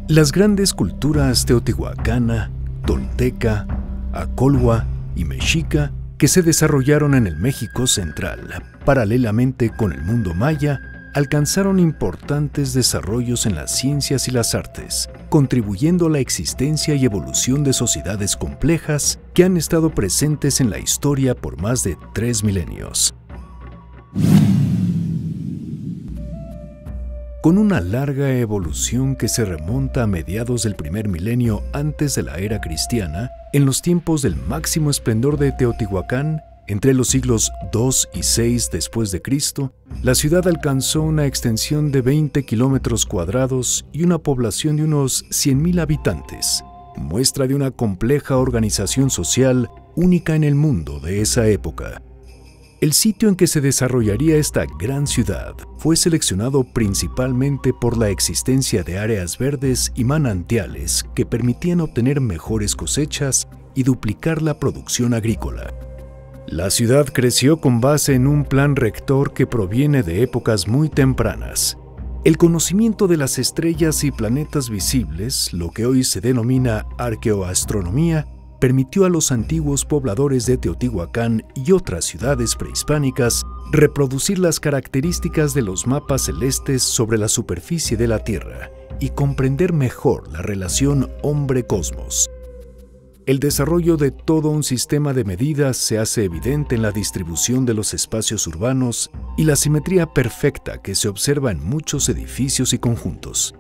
Las grandes culturas teotihuacana, tolteca, acolhua y mexica que se desarrollaron en el México central, paralelamente con el mundo maya, alcanzaron importantes desarrollos en las ciencias y las artes, contribuyendo a la existencia y evolución de sociedades complejas que han estado presentes en la historia por más de 3 milenios. Con una larga evolución que se remonta a mediados del primer milenio antes de la era cristiana, en los tiempos del máximo esplendor de Teotihuacán, entre los siglos II y VI después de Cristo, la ciudad alcanzó una extensión de 20 kilómetros cuadrados y una población de unos 100,000 habitantes, muestra de una compleja organización social única en el mundo de esa época. El sitio en que se desarrollaría esta gran ciudad fue seleccionado principalmente por la existencia de áreas verdes y manantiales que permitían obtener mejores cosechas y duplicar la producción agrícola. La ciudad creció con base en un plan rector que proviene de épocas muy tempranas. El conocimiento de las estrellas y planetas visibles, lo que hoy se denomina arqueoastronomía, permitió a los antiguos pobladores de Teotihuacán y otras ciudades prehispánicas reproducir las características de los mapas celestes sobre la superficie de la Tierra y comprender mejor la relación hombre-cosmos. El desarrollo de todo un sistema de medidas se hace evidente en la distribución de los espacios urbanos y la simetría perfecta que se observa en muchos edificios y conjuntos.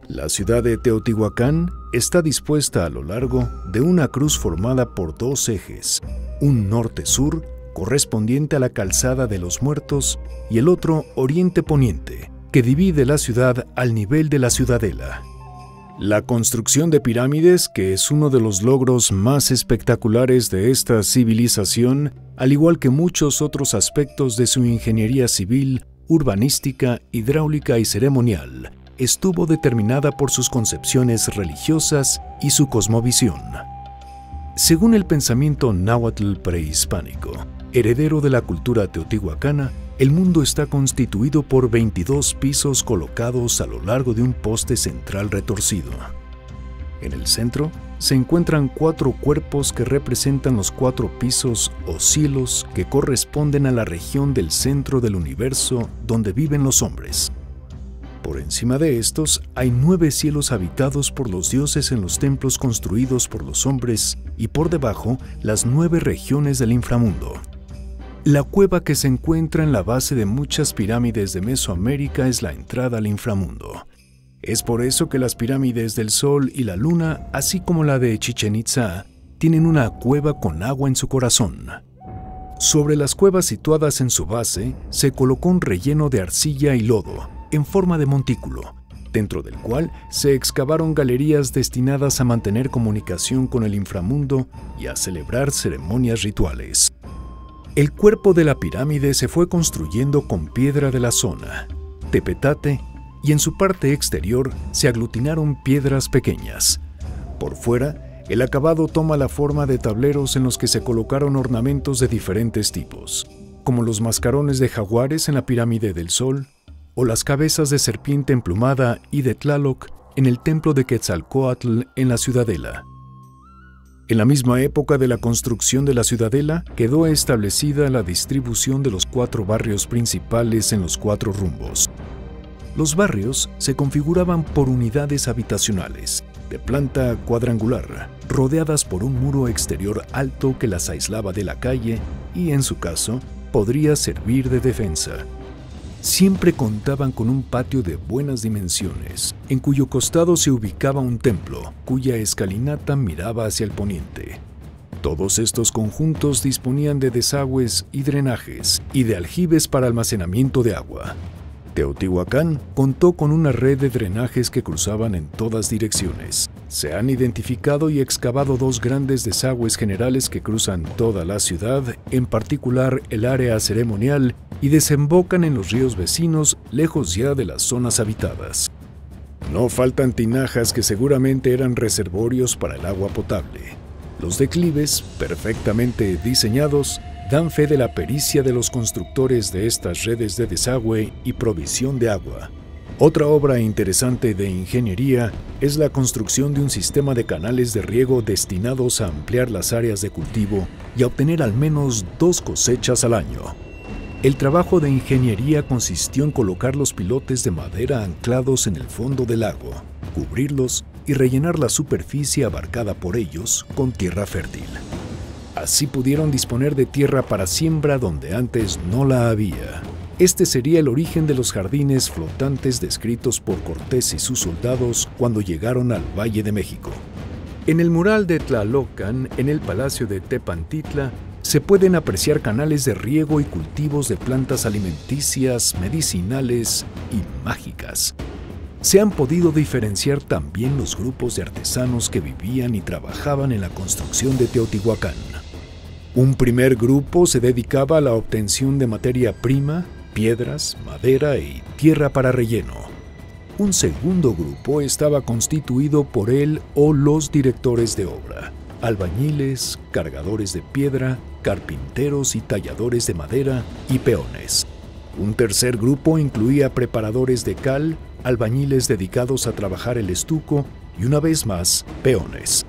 La ciudad de Teotihuacán está dispuesta a lo largo de una cruz formada por 2 ejes, un norte-sur correspondiente a la calzada de los Muertos y el otro oriente-poniente, que divide la ciudad al nivel de la ciudadela. La construcción de pirámides, que es uno de los logros más espectaculares de esta civilización, al igual que muchos otros aspectos de su ingeniería civil, urbanística, hidráulica y ceremonial, estuvo determinada por sus concepciones religiosas y su cosmovisión. Según el pensamiento náhuatl prehispánico, heredero de la cultura teotihuacana, el mundo está constituido por 22 pisos colocados a lo largo de un poste central retorcido. En el centro se encuentran 4 cuerpos que representan los 4 pisos o cielos que corresponden a la región del centro del universo donde viven los hombres. Por encima de estos hay 9 cielos habitados por los dioses en los templos construidos por los hombres y por debajo las 9 regiones del inframundo. La cueva que se encuentra en la base de muchas pirámides de Mesoamérica es la entrada al inframundo. Es por eso que las pirámides del Sol y la Luna, así como la de Chichén Itzá, tienen una cueva con agua en su corazón. Sobre las cuevas situadas en su base se colocó un relleno de arcilla y lodo, en forma de montículo, dentro del cual se excavaron galerías destinadas a mantener comunicación con el inframundo y a celebrar ceremonias rituales. El cuerpo de la pirámide se fue construyendo con piedra de la zona, tepetate, y en su parte exterior se aglutinaron piedras pequeñas. Por fuera, el acabado toma la forma de tableros en los que se colocaron ornamentos de diferentes tipos, como los mascarones de jaguares en la pirámide del Sol, o las cabezas de serpiente emplumada y de Tlaloc en el templo de Quetzalcóatl en la ciudadela. En la misma época de la construcción de la ciudadela, quedó establecida la distribución de los 4 barrios principales en los 4 rumbos. Los barrios se configuraban por unidades habitacionales, de planta cuadrangular, rodeadas por un muro exterior alto que las aislaba de la calle y, en su caso, podría servir de defensa. Siempre contaban con un patio de buenas dimensiones, en cuyo costado se ubicaba un templo, cuya escalinata miraba hacia el poniente. Todos estos conjuntos disponían de desagües y drenajes, y de aljibes para almacenamiento de agua. Teotihuacán contó con una red de drenajes que cruzaban en todas direcciones. Se han identificado y excavado 2 grandes desagües generales que cruzan toda la ciudad, en particular el área ceremonial, y desembocan en los ríos vecinos, lejos ya de las zonas habitadas. No faltan tinajas que seguramente eran reservorios para el agua potable. Los declives, perfectamente diseñados, dan fe de la pericia de los constructores de estas redes de desagüe y provisión de agua. Otra obra interesante de ingeniería es la construcción de un sistema de canales de riego destinados a ampliar las áreas de cultivo y a obtener al menos 2 cosechas al año. El trabajo de ingeniería consistió en colocar los pilotes de madera anclados en el fondo del lago, cubrirlos y rellenar la superficie abarcada por ellos con tierra fértil. Así pudieron disponer de tierra para siembra donde antes no la había. Este sería el origen de los jardines flotantes descritos por Cortés y sus soldados cuando llegaron al Valle de México. En el mural de Tlalocan, en el Palacio de Tepantitla, se pueden apreciar canales de riego y cultivos de plantas alimenticias, medicinales y mágicas. Se han podido diferenciar también los grupos de artesanos que vivían y trabajaban en la construcción de Teotihuacán. Un primer grupo se dedicaba a la obtención de materia prima, piedras, madera y tierra para relleno. Un segundo grupo estaba constituido por él o los directores de obra, albañiles, cargadores de piedra, carpinteros y talladores de madera y peones. Un tercer grupo incluía preparadores de cal, albañiles dedicados a trabajar el estuco y, una vez más, peones.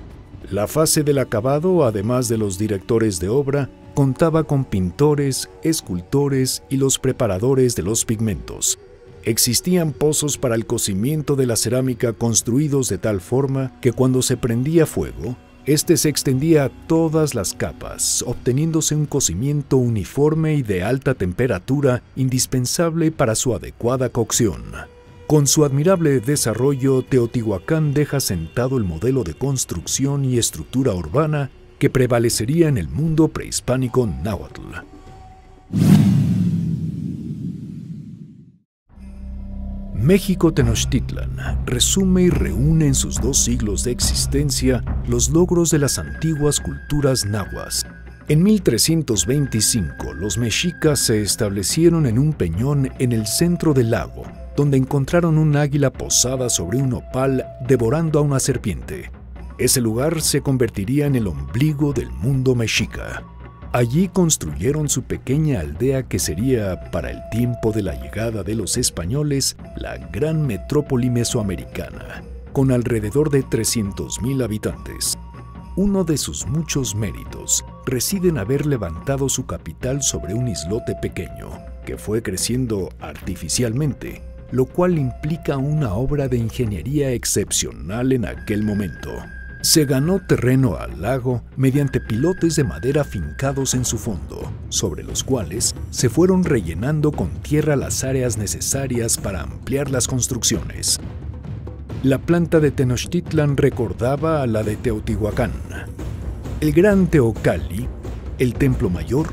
La fase del acabado, además de los directores de obra, contaba con pintores, escultores y los preparadores de los pigmentos. Existían pozos para el cocimiento de la cerámica construidos de tal forma que cuando se prendía fuego, este se extendía a todas las capas, obteniéndose un cocimiento uniforme y de alta temperatura indispensable para su adecuada cocción. Con su admirable desarrollo, Teotihuacán deja sentado el modelo de construcción y estructura urbana que prevalecería en el mundo prehispánico náhuatl. México Tenochtitlan resume y reúne en sus 2 siglos de existencia los logros de las antiguas culturas nahuas. En 1325, los mexicas se establecieron en un peñón en el centro del lago, donde encontraron un águila posada sobre un nopal devorando a una serpiente. Ese lugar se convertiría en el ombligo del mundo mexica. Allí construyeron su pequeña aldea que sería, para el tiempo de la llegada de los españoles, la gran metrópoli mesoamericana, con alrededor de 300,000 habitantes. Uno de sus muchos méritos reside en haber levantado su capital sobre un islote pequeño, que fue creciendo artificialmente, lo cual implica una obra de ingeniería excepcional en aquel momento. Se ganó terreno al lago mediante pilotes de madera fincados en su fondo, sobre los cuales se fueron rellenando con tierra las áreas necesarias para ampliar las construcciones. La planta de Tenochtitlan recordaba a la de Teotihuacán. El gran Teocalli, el templo mayor,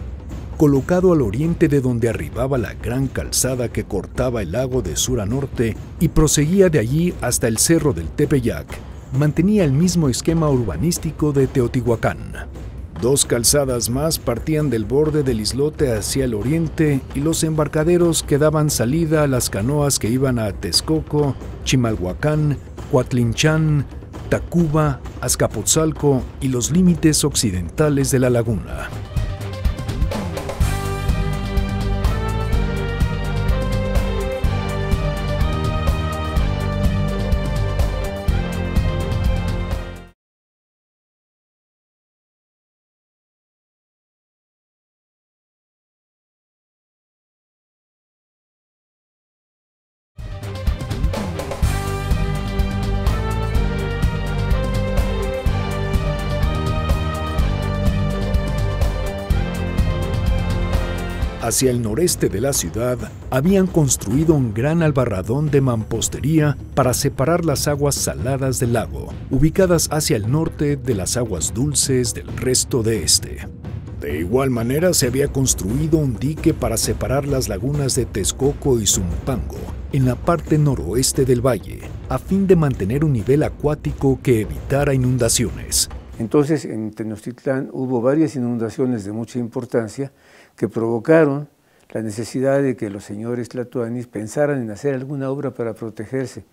colocado al oriente de donde arribaba la gran calzada que cortaba el lago de sur a norte y proseguía de allí hasta el cerro del Tepeyac, mantenía el mismo esquema urbanístico de Teotihuacán. 2 calzadas más partían del borde del islote hacia el oriente y los embarcaderos que daban salida a las canoas que iban a Texcoco, Chimalhuacán, Coatlinchán, Tacuba, Azcapotzalco y los límites occidentales de la laguna. Hacia el noreste de la ciudad, habían construido un gran albarradón de mampostería para separar las aguas saladas del lago, ubicadas hacia el norte de las aguas dulces del resto de este. De igual manera, se había construido un dique para separar las lagunas de Texcoco y Zumpango, en la parte noroeste del valle, a fin de mantener un nivel acuático que evitara inundaciones. Entonces, en Tenochtitlán hubo varias inundaciones de mucha importancia que provocaron la necesidad de que los señores tlatoanis pensaran en hacer alguna obra para protegerse.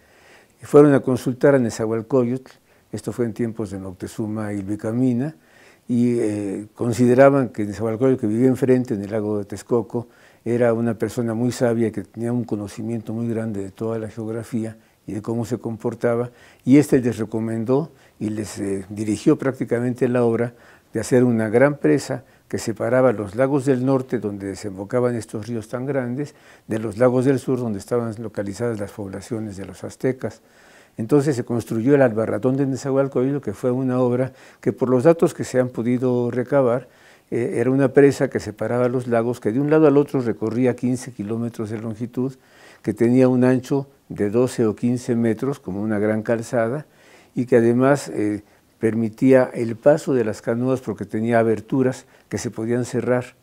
Y fueron a consultar a Nezahualcóyotl, esto fue en tiempos de Moctezuma y Ilbecamina, y consideraban que Nezahualcóyotl, que vivía enfrente en el lago de Texcoco, era una persona muy sabia que tenía un conocimiento muy grande de toda la geografía y de cómo se comportaba, y les recomendó y les dirigió prácticamente la obra de hacer una gran presa que separaba los lagos del norte, donde desembocaban estos ríos tan grandes, de los lagos del sur, donde estaban localizadas las poblaciones de los aztecas. Entonces se construyó el Albarracón de Nezahualcóyotl, que fue una obra que, por los datos que se han podido recabar, era una presa que separaba los lagos, que de un lado al otro recorría 15 kilómetros de longitud, que tenía un ancho de 12 o 15 metros, como una gran calzada, y que además permitía el paso de las canoas porque tenía aberturas que se podían cerrar.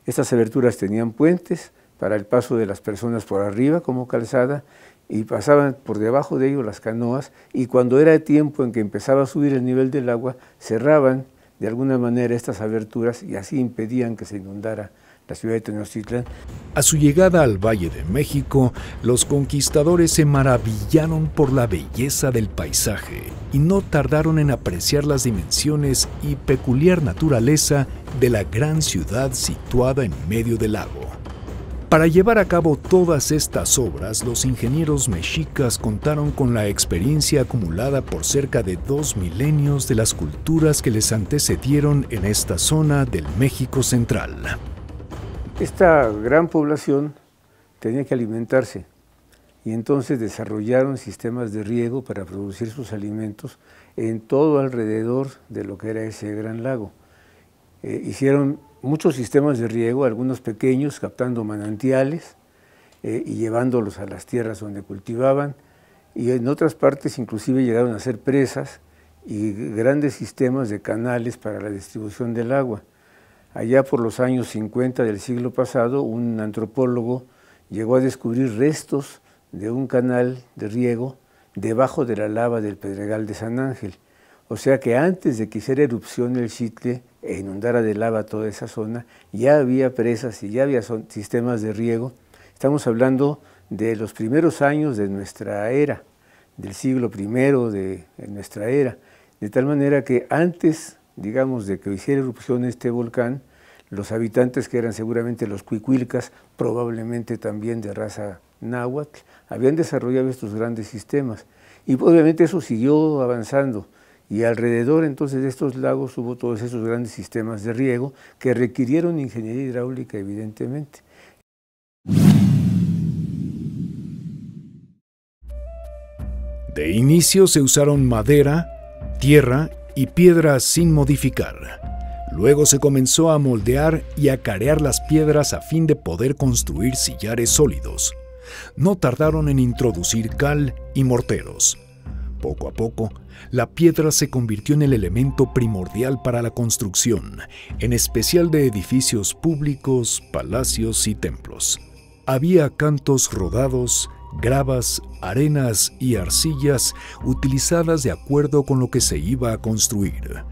Estas aberturas tenían puentes para el paso de las personas por arriba como calzada, y pasaban por debajo de ellos las canoas, y cuando era el tiempo en que empezaba a subir el nivel del agua, cerraban de alguna manera estas aberturas y así impedían que se inundara la ciudad de Tenochtitlan. A su llegada al Valle de México, los conquistadores se maravillaron por la belleza del paisaje y no tardaron en apreciar las dimensiones y peculiar naturaleza de la gran ciudad situada en medio del lago. Para llevar a cabo todas estas obras, los ingenieros mexicas contaron con la experiencia acumulada por cerca de 2 milenios de las culturas que les antecedieron en esta zona del México central. Esta gran población tenía que alimentarse y entonces desarrollaron sistemas de riego para producir sus alimentos en todo alrededor de lo que era ese gran lago. Hicieron muchos sistemas de riego, algunos pequeños, captando manantiales y llevándolos a las tierras donde cultivaban, y en otras partes inclusive llegaron a hacer presas y grandes sistemas de canales para la distribución del agua. Allá por los años 50 del siglo pasado, un antropólogo llegó a descubrir restos de un canal de riego debajo de la lava del Pedregal de San Ángel. O sea que antes de que hiciera erupción el Xitle e inundara de lava toda esa zona, ya había presas y ya había sistemas de riego. Estamos hablando de los primeros años de nuestra era, del siglo I de nuestra era, de tal manera que antes, digamos, de que hiciera erupción este volcán, los habitantes, que eran seguramente los cuicuilcas, probablemente también de raza náhuatl, habían desarrollado estos grandes sistemas. Y obviamente eso siguió avanzando. Y alrededor entonces de estos lagos hubo todos esos grandes sistemas de riego que requirieron ingeniería hidráulica, evidentemente. De inicio se usaron madera, tierra y piedras sin modificar. Luego se comenzó a moldear y a carear las piedras a fin de poder construir sillares sólidos. No tardaron en introducir cal y morteros. Poco a poco, la piedra se convirtió en el elemento primordial para la construcción, en especial de edificios públicos, palacios y templos. Había cantos rodados, gravas, arenas y arcillas utilizadas de acuerdo con lo que se iba a construir.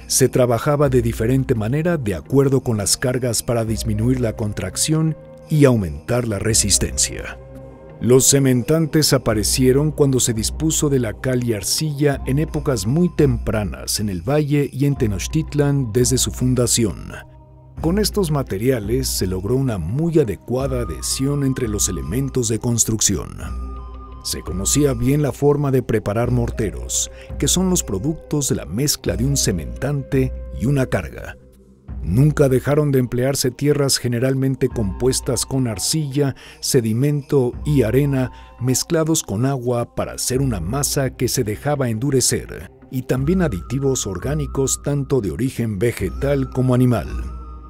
Se trabajaba de diferente manera de acuerdo con las cargas para disminuir la contracción y aumentar la resistencia. Los cementantes aparecieron cuando se dispuso de la cal y arcilla en épocas muy tempranas en el valle y en Tenochtitlan desde su fundación. Con estos materiales se logró una muy adecuada adhesión entre los elementos de construcción. Se conocía bien la forma de preparar morteros, que son los productos de la mezcla de un cementante y una carga. Nunca dejaron de emplearse tierras generalmente compuestas con arcilla, sedimento y arena mezclados con agua para hacer una masa que se dejaba endurecer, y también aditivos orgánicos tanto de origen vegetal como animal.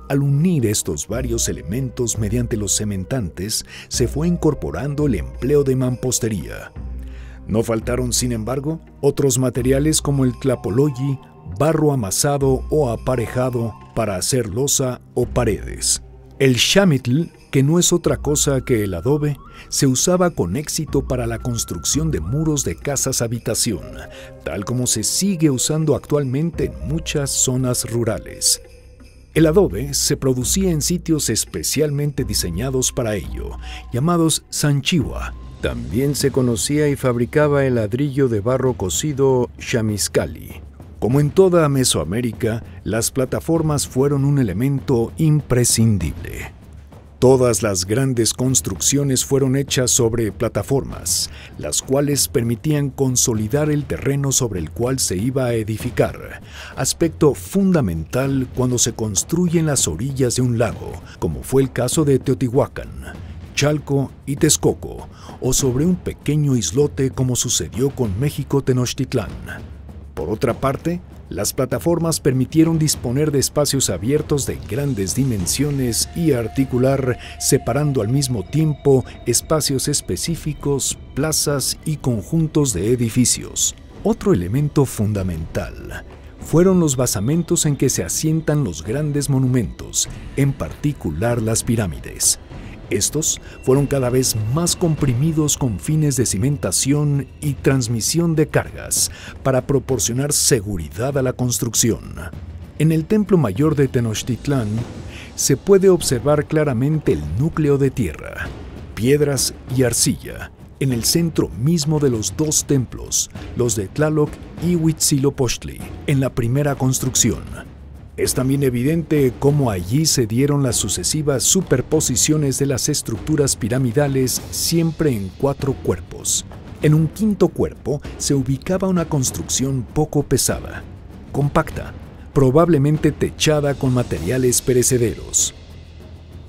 Al unir estos varios elementos mediante los cementantes, se fue incorporando el empleo de mampostería. No faltaron, sin embargo, otros materiales como el tlapoloyi, barro amasado o aparejado para hacer losa o paredes. El xamitl, que no es otra cosa que el adobe, se usaba con éxito para la construcción de muros de casas habitación, tal como se sigue usando actualmente en muchas zonas rurales. El adobe se producía en sitios especialmente diseñados para ello, llamados sanchiwa. También se conocía y fabricaba el ladrillo de barro cocido xamiscali. Como en toda Mesoamérica, las plataformas fueron un elemento imprescindible. Todas las grandes construcciones fueron hechas sobre plataformas, las cuales permitían consolidar el terreno sobre el cual se iba a edificar, aspecto fundamental cuando se construye en las orillas de un lago, como fue el caso de Teotihuacán, Chalco y Texcoco, o sobre un pequeño islote como sucedió con México Tenochtitlán. Por otra parte, las plataformas permitieron disponer de espacios abiertos de grandes dimensiones y articular, separando al mismo tiempo espacios específicos, plazas y conjuntos de edificios. Otro elemento fundamental fueron los basamentos en que se asientan los grandes monumentos, en particular las pirámides. Estos fueron cada vez más comprimidos con fines de cimentación y transmisión de cargas para proporcionar seguridad a la construcción. En el Templo Mayor de Tenochtitlán se puede observar claramente el núcleo de tierra, piedras y arcilla, en el centro mismo de los dos templos, los de Tlaloc y Huitzilopochtli, en la primera construcción. Es también evidente cómo allí se dieron las sucesivas superposiciones de las estructuras piramidales, siempre en 4 cuerpos. En un quinto cuerpo se ubicaba una construcción poco pesada, compacta, probablemente techada con materiales perecederos.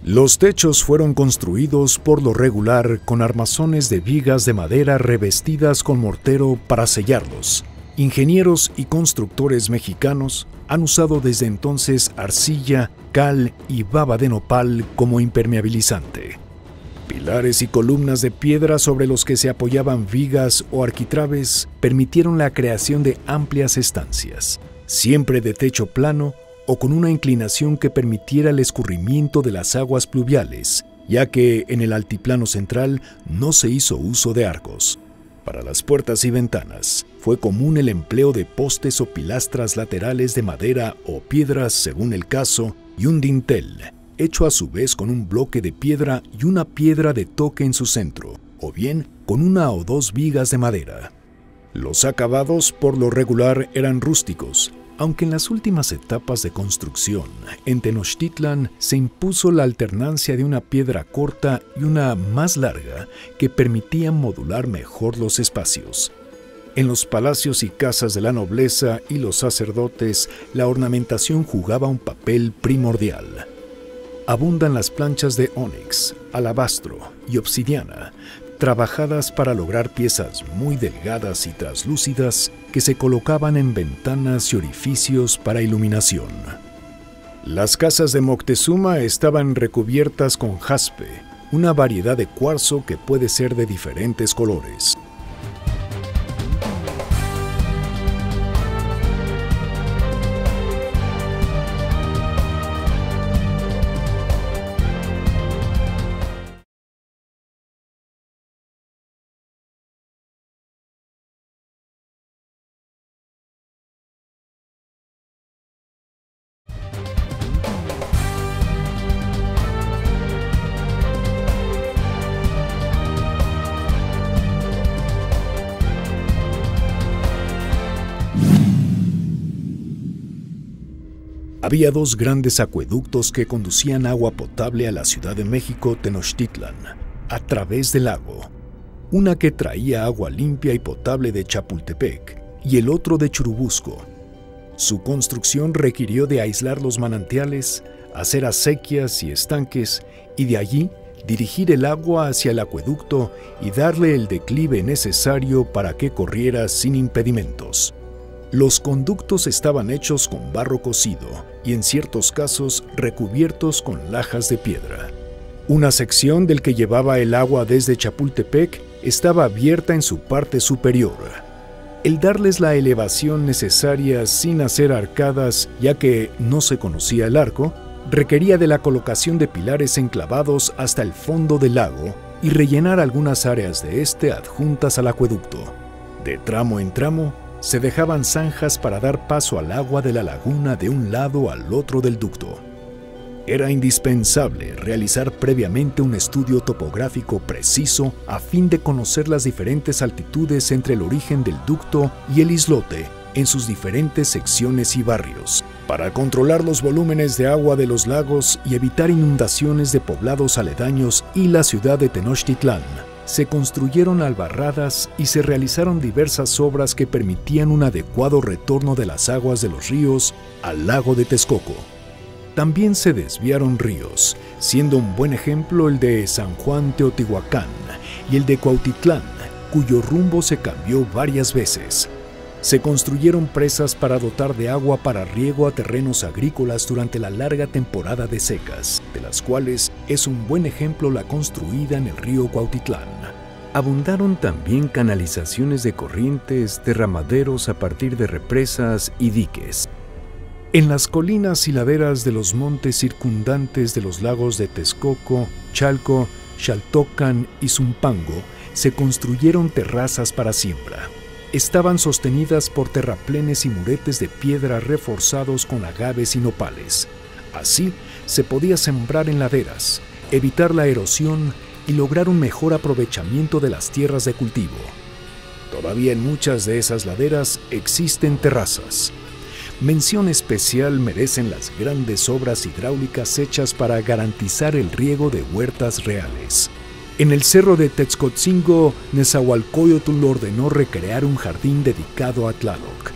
Los techos fueron construidos por lo regular con armazones de vigas de madera revestidas con mortero para sellarlos. Ingenieros y constructores mexicanos han usado desde entonces arcilla, cal y baba de nopal como impermeabilizante. Pilares y columnas de piedra sobre los que se apoyaban vigas o arquitraves permitieron la creación de amplias estancias, siempre de techo plano o con una inclinación que permitiera el escurrimiento de las aguas pluviales, ya que en el altiplano central no se hizo uso de arcos. Para las puertas y ventanas, fue común el empleo de postes o pilastras laterales de madera o piedras según el caso, y un dintel, hecho a su vez con un bloque de piedra y una piedra de toque en su centro, o bien con 1 o 2 vigas de madera. Los acabados por lo regular eran rústicos, aunque en las últimas etapas de construcción, en Tenochtitlan se impuso la alternancia de una piedra corta y una más larga que permitían modular mejor los espacios. En los palacios y casas de la nobleza y los sacerdotes, la ornamentación jugaba un papel primordial. Abundan las planchas de ónix, alabastro y obsidiana, trabajadas para lograr piezas muy delgadas y translúcidas que se colocaban en ventanas y orificios para iluminación. Las casas de Moctezuma estaban recubiertas con jaspe, una variedad de cuarzo que puede ser de diferentes colores. Había 2 grandes acueductos que conducían agua potable a la Ciudad de México Tenochtitlan, a través del lago. Una que traía agua limpia y potable de Chapultepec y el otro de Churubusco. Su construcción requirió de aislar los manantiales, hacer acequias y estanques y de allí dirigir el agua hacia el acueducto y darle el declive necesario para que corriera sin impedimentos. Los conductos estaban hechos con barro cocido y en ciertos casos recubiertos con lajas de piedra. Una sección del que llevaba el agua desde Chapultepec estaba abierta en su parte superior. El darles la elevación necesaria sin hacer arcadas, ya que no se conocía el arco, requería de la colocación de pilares enclavados hasta el fondo del lago y rellenar algunas áreas de este adjuntas al acueducto. De tramo en tramo, se dejaban zanjas para dar paso al agua de la laguna de un lado al otro del ducto. Era indispensable realizar previamente un estudio topográfico preciso a fin de conocer las diferentes altitudes entre el origen del ducto y el islote en sus diferentes secciones y barrios. Para controlar los volúmenes de agua de los lagos y evitar inundaciones de poblados aledaños y la ciudad de Tenochtitlán, se construyeron albarradas y se realizaron diversas obras que permitían un adecuado retorno de las aguas de los ríos al lago de Texcoco. También se desviaron ríos, siendo un buen ejemplo el de San Juan Teotihuacán y el de Cuautitlán, cuyo rumbo se cambió varias veces. Se construyeron presas para dotar de agua para riego a terrenos agrícolas durante la larga temporada de secas, de las cuales es un buen ejemplo la construida en el río Cuautitlán. Abundaron también canalizaciones de corrientes, derramaderos a partir de represas y diques. En las colinas y laderas de los montes circundantes de los lagos de Texcoco, Chalco, Xaltocan y Zumpango se construyeron terrazas para siembra. Estaban sostenidas por terraplenes y muretes de piedra reforzados con agaves y nopales. Así se podía sembrar en laderas, evitar la erosión y lograr un mejor aprovechamiento de las tierras de cultivo. Todavía en muchas de esas laderas existen terrazas. Mención especial merecen las grandes obras hidráulicas hechas para garantizar el riego de huertas reales. En el cerro de Texcotzingo, Nezahualcóyotl ordenó recrear un jardín dedicado a Tlaloc.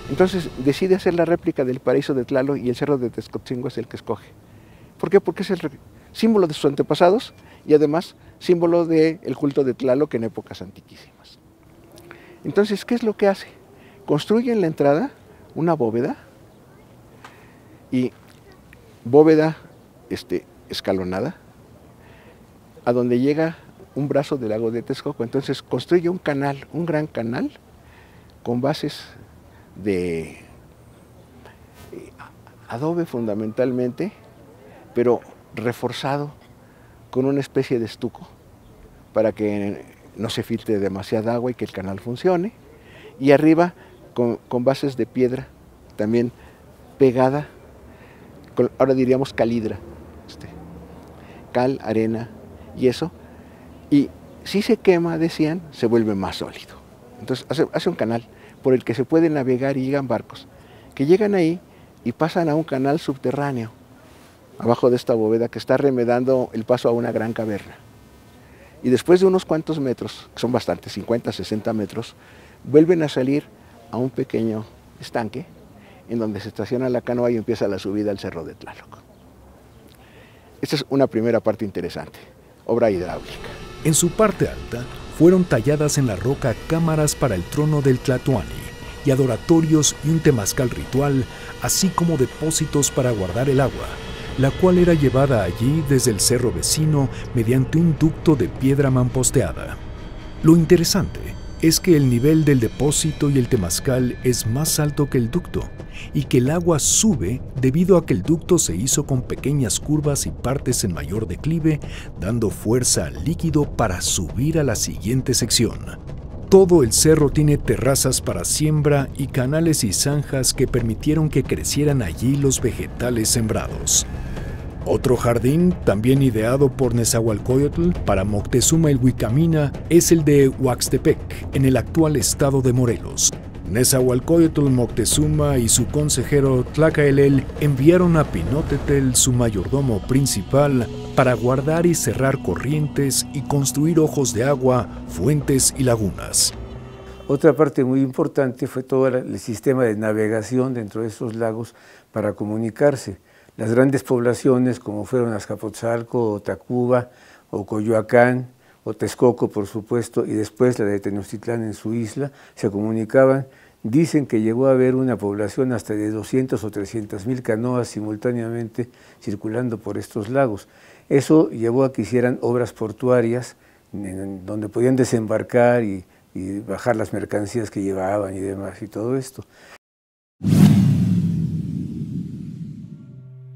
Entonces decide hacer la réplica del paraíso de Tlaloc y el cerro de Texcotzingo es el que escoge. ¿Por qué? Porque es el símbolo de sus antepasados y además símbolo del culto de Tlaloc en épocas antiquísimas. Entonces, ¿qué es lo que hace? Construye en la entrada una bóveda y bóveda escalonada a donde llega un brazo del lago de Texcoco. Entonces construye un canal, un gran canal con bases de adobe fundamentalmente, pero reforzado con una especie de estuco para que no se filtre demasiada agua y que el canal funcione, y arriba con bases de piedra también pegada, ahora diríamos calidra, cal, arena y eso, y si se quema, decían, se vuelve más sólido. Entonces hace un canal por el que se puede navegar y llegan barcos que llegan ahí y pasan a un canal subterráneo abajo de esta bóveda que está remedando el paso a una gran caverna. Y después de unos cuantos metros, que son bastantes, 50, 60 metros, vuelven a salir a un pequeño estanque en donde se estaciona la canoa y empieza la subida al cerro de Tlaloc. Esta es una primera parte interesante, obra hidráulica. En su parte alta fueron talladas en la roca cámaras para el trono del Tlatoani y adoratorios y un temazcal ritual, así como depósitos para guardar el agua, la cual era llevada allí desde el cerro vecino mediante un ducto de piedra mamposteada. Lo interesante es que el nivel del depósito y el temazcal es más alto que el ducto, y que el agua sube debido a que el ducto se hizo con pequeñas curvas y partes en mayor declive, dando fuerza al líquido para subir a la siguiente sección. Todo el cerro tiene terrazas para siembra y canales y zanjas que permitieron que crecieran allí los vegetales sembrados. Otro jardín, también ideado por Nezahualcóyotl para Moctezuma el Huicamina, es el de Huaxtepec, en el actual estado de Morelos. Nezahualcóyotl Moctezuma y su consejero Tlacaelel enviaron a Pinotetl, su mayordomo principal, para guardar y cerrar corrientes y construir ojos de agua, fuentes y lagunas. Otra parte muy importante fue todo el sistema de navegación dentro de esos lagos para comunicarse. Las grandes poblaciones como fueron Azcapotzalco, o Tacuba, o Coyoacán, o Texcoco por supuesto, y después la de Tenochtitlán en su isla, se comunicaban. Dicen que llegó a haber una población hasta de 200 o 300 mil canoas simultáneamente circulando por estos lagos. Eso llevó a que hicieran obras portuarias donde podían desembarcar y bajar las mercancías que llevaban y demás y todo esto.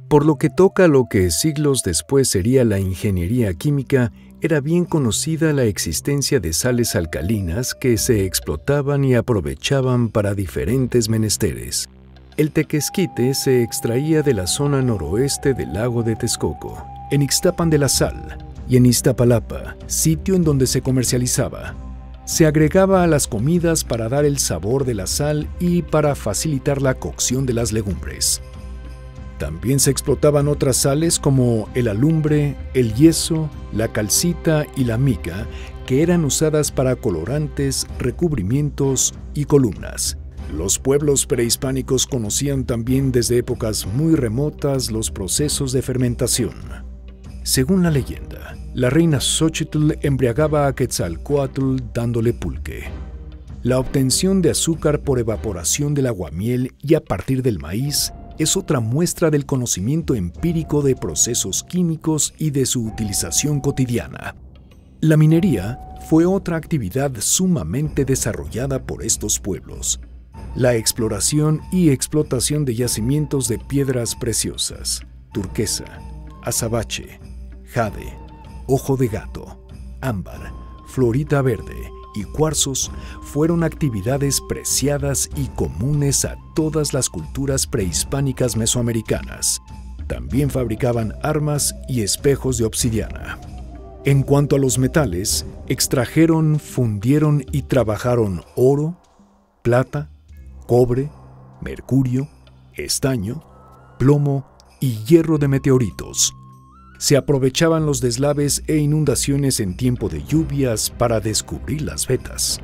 Por lo que toca a lo que siglos después sería la ingeniería química, era bien conocida la existencia de sales alcalinas que se explotaban y aprovechaban para diferentes menesteres. El tequesquite se extraía de la zona noroeste del lago de Texcoco, en Ixtapan de la Sal, y en Iztapalapa, sitio en donde se comercializaba. Se agregaba a las comidas para dar el sabor de la sal y para facilitar la cocción de las legumbres. También se explotaban otras sales como el alumbre, el yeso, la calcita y la mica, que eran usadas para colorantes, recubrimientos y columnas. Los pueblos prehispánicos conocían también desde épocas muy remotas los procesos de fermentación. Según la leyenda, la reina Xóchitl embriagaba a Quetzalcóatl dándole pulque. La obtención de azúcar por evaporación del aguamiel y a partir del maíz es otra muestra del conocimiento empírico de procesos químicos y de su utilización cotidiana. La minería fue otra actividad sumamente desarrollada por estos pueblos. La exploración y explotación de yacimientos de piedras preciosas, turquesa, azabache, jade, ojo de gato, ámbar, florita verde y cuarzos fueron actividades preciadas y comunes a todas las culturas prehispánicas mesoamericanas. También fabricaban armas y espejos de obsidiana. En cuanto a los metales, extrajeron, fundieron y trabajaron oro, plata, cobre, mercurio, estaño, plomo y hierro de meteoritos. Se aprovechaban los deslaves e inundaciones en tiempo de lluvias para descubrir las vetas.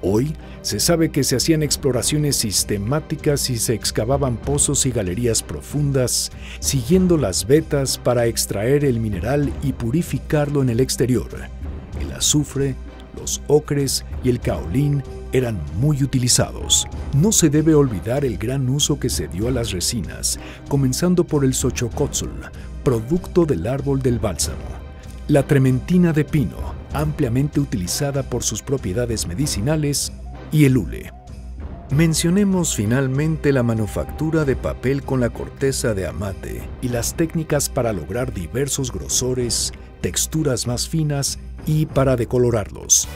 Hoy se sabe que se hacían exploraciones sistemáticas y se excavaban pozos y galerías profundas, siguiendo las vetas para extraer el mineral y purificarlo en el exterior. El azufre, los ocres y el caolín eran muy utilizados. No se debe olvidar el gran uso que se dio a las resinas, comenzando por el xochocótzol, producto del árbol del bálsamo, la trementina de pino, ampliamente utilizada por sus propiedades medicinales, y el hule. Mencionemos finalmente la manufactura de papel con la corteza de amate y las técnicas para lograr diversos grosores, texturas más finas y para decolorarlos.